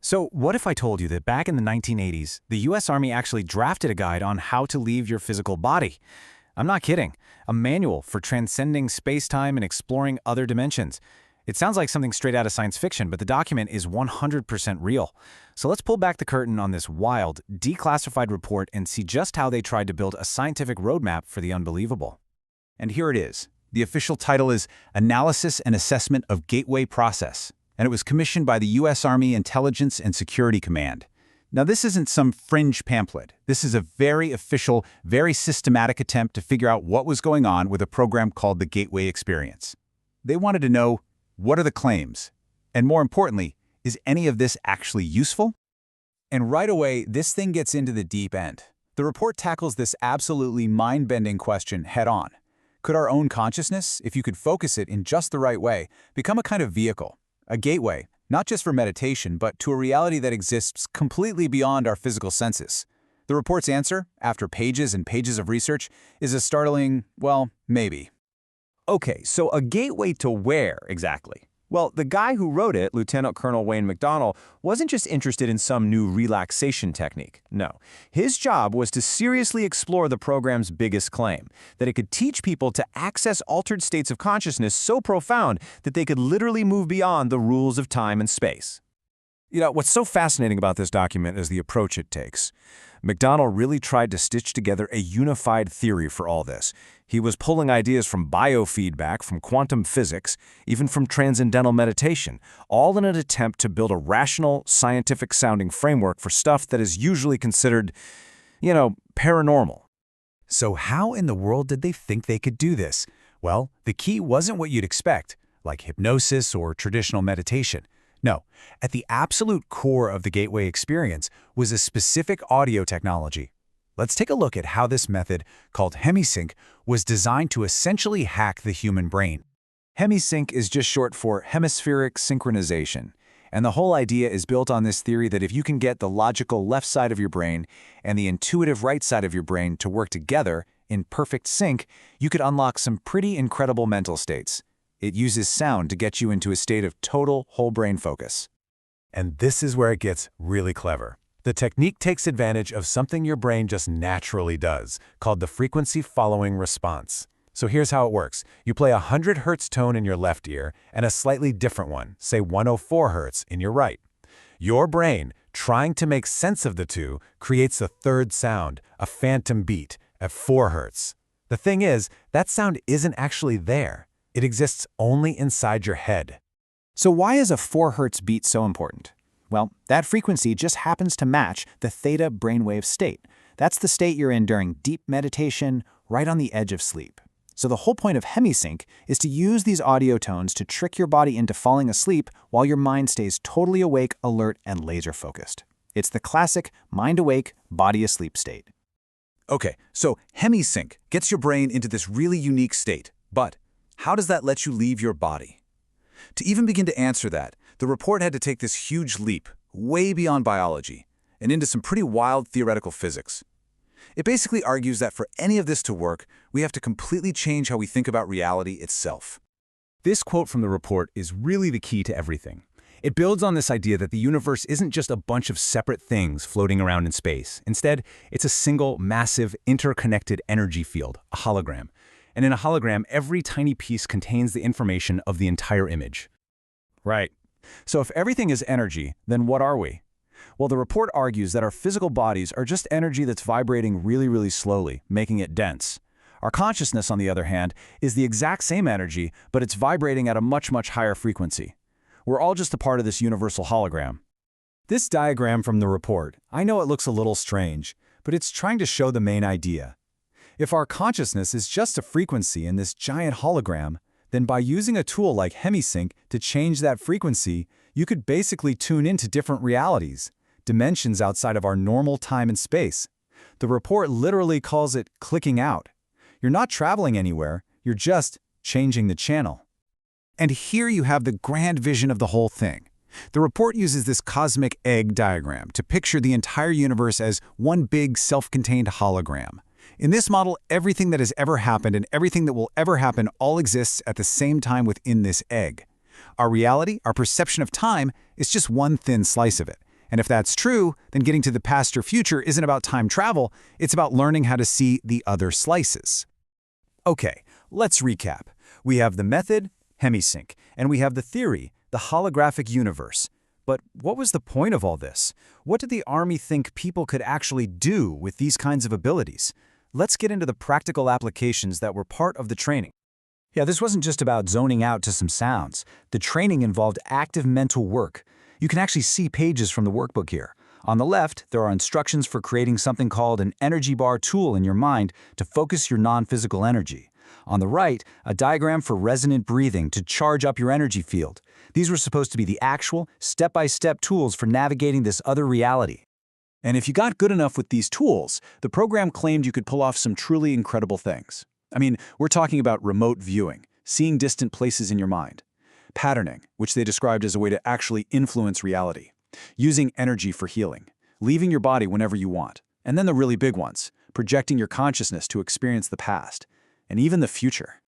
So what if I told you that back in the 1980s, the US Army actually drafted a guide on how to leave your physical body? I'm not kidding. A manual for transcending space-time and exploring other dimensions. It sounds like something straight out of science fiction, but the document is 100% real. So let's pull back the curtain on this wild, declassified report and see just how they tried to build a scientific roadmap for the unbelievable. And here it is. The official title is Analysis and Assessment of Gateway Process, and it was commissioned by the U.S. Army Intelligence and Security Command. Now, this isn't some fringe pamphlet. This is a very official, very systematic attempt to figure out what was going on with a program called the Gateway Experience. They wanted to know, what are the claims? And more importantly, is any of this actually useful? And right away, this thing gets into the deep end. The report tackles this absolutely mind-bending question head-on. Could our own consciousness, if you could focus it in just the right way, become a kind of vehicle, a gateway, not just for meditation, but to a reality that exists completely beyond our physical senses? The report's answer, after pages and pages of research, is a startling, well, maybe. Okay, so a gateway to where exactly? Well, the guy who wrote it, Lieutenant Colonel Wayne McDonnell, wasn't just interested in some new relaxation technique. No. His job was to seriously explore the program's biggest claim, that it could teach people to access altered states of consciousness so profound that they could literally move beyond the rules of time and space. You know, what's so fascinating about this document is the approach it takes. McDonnell really tried to stitch together a unified theory for all this. He was pulling ideas from biofeedback, from quantum physics, even from transcendental meditation, all in an attempt to build a rational, scientific-sounding framework for stuff that is usually considered, paranormal. So how in the world did they think they could do this? Well, the key wasn't what you'd expect, like hypnosis or traditional meditation. No, at the absolute core of the Gateway Experience was a specific audio technology. Let's take a look at how this method, called hemisync, was designed to essentially hack the human brain. Hemisync is just short for hemispheric synchronization, and the whole idea is built on this theory that if you can get the logical left side of your brain and the intuitive right side of your brain to work together in perfect sync, you could unlock some pretty incredible mental states. It uses sound to get you into a state of total whole-brain focus. And this is where it gets really clever. The technique takes advantage of something your brain just naturally does, called the frequency-following response. So here's how it works. You play a 100 Hz tone in your left ear and a slightly different one, say 104 Hz, in your right. Your brain, trying to make sense of the two, creates a third sound, a phantom beat, at 4 Hz. The thing is, that sound isn't actually there. It exists only inside your head. So why is a 4 Hz beat so important? Well, that frequency just happens to match the theta brainwave state. That's the state you're in during deep meditation, right on the edge of sleep. So the whole point of hemisync is to use these audio tones to trick your body into falling asleep while your mind stays totally awake, alert, and laser-focused. It's the classic mind-awake, body-asleep state. Okay, so hemisync gets your brain into this really unique state, but how does that let you leave your body? To even begin to answer that, the report had to take this huge leap, way beyond biology, and into some pretty wild theoretical physics. It basically argues that for any of this to work, we have to completely change how we think about reality itself. This quote from the report is really the key to everything. It builds on this idea that the universe isn't just a bunch of separate things floating around in space. Instead, it's a single, massive, interconnected energy field, a hologram. And in a hologram, every tiny piece contains the information of the entire image. Right. So if everything is energy, then what are we? Well, the report argues that our physical bodies are just energy that's vibrating really, really slowly, making it dense. Our consciousness, on the other hand, is the exact same energy, but it's vibrating at a much, much higher frequency. We're all just a part of this universal hologram. This diagram from the report, I know it looks a little strange, but it's trying to show the main idea. If our consciousness is just a frequency in this giant hologram, then by using a tool like hemisync to change that frequency, you could basically tune into different realities, dimensions outside of our normal time and space. The report literally calls it clicking out. You're not traveling anywhere, you're just changing the channel. And here you have the grand vision of the whole thing. The report uses this cosmic egg diagram to picture the entire universe as one big self-contained hologram. In this model, everything that has ever happened and everything that will ever happen all exists at the same time within this egg. Our reality, our perception of time, is just one thin slice of it. And if that's true, then getting to the past or future isn't about time travel, it's about learning how to see the other slices. Okay, let's recap. We have the method, hemisync, and we have the theory, the holographic universe. But what was the point of all this? What did the Army think people could actually do with these kinds of abilities? Let's get into the practical applications that were part of the training. Yeah, this wasn't just about zoning out to some sounds. The training involved active mental work. You can actually see pages from the workbook here. On the left, there are instructions for creating something called an energy bar tool in your mind to focus your non-physical energy. On the right, a diagram for resonant breathing to charge up your energy field. These were supposed to be the actual, step-by-step tools for navigating this other reality. And if you got good enough with these tools, the program claimed you could pull off some truly incredible things. I mean, we're talking about remote viewing, seeing distant places in your mind, patterning, which they described as a way to actually influence reality, using energy for healing, leaving your body whenever you want, and then the really big ones, projecting your consciousness to experience the past, and even the future.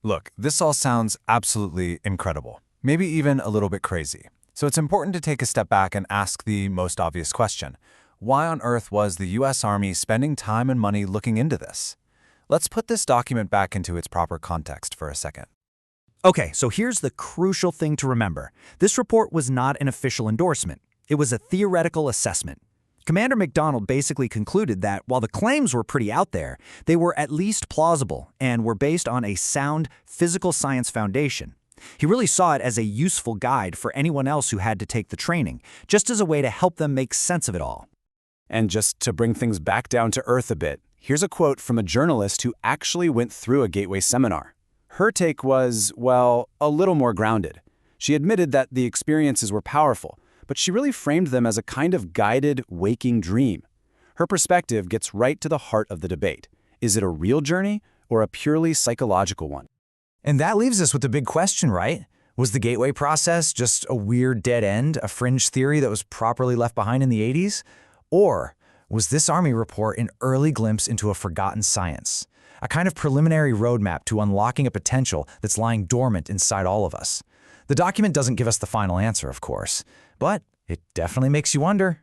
Look, this all sounds absolutely incredible, maybe even a little bit crazy. So it's important to take a step back and ask the most obvious question. Why on earth was the US Army spending time and money looking into this? Let's put this document back into its proper context for a second. Okay, so here's the crucial thing to remember. This report was not an official endorsement. It was a theoretical assessment. Commander McDonald basically concluded that while the claims were pretty out there, they were at least plausible and were based on a sound physical science foundation. He really saw it as a useful guide for anyone else who had to take the training, just as a way to help them make sense of it all. And just to bring things back down to earth a bit, here's a quote from a journalist who actually went through a Gateway seminar. Her take was, well, a little more grounded. She admitted that the experiences were powerful, but she really framed them as a kind of guided, waking dream. Her perspective gets right to the heart of the debate. Is it a real journey or a purely psychological one? And that leaves us with the big question, right? Was the Gateway process just a weird dead end, a fringe theory that was properly left behind in the 80s? Or was this Army report an early glimpse into a forgotten science? A kind of preliminary roadmap to unlocking a potential that's lying dormant inside all of us? The document doesn't give us the final answer, of course, but it definitely makes you wonder.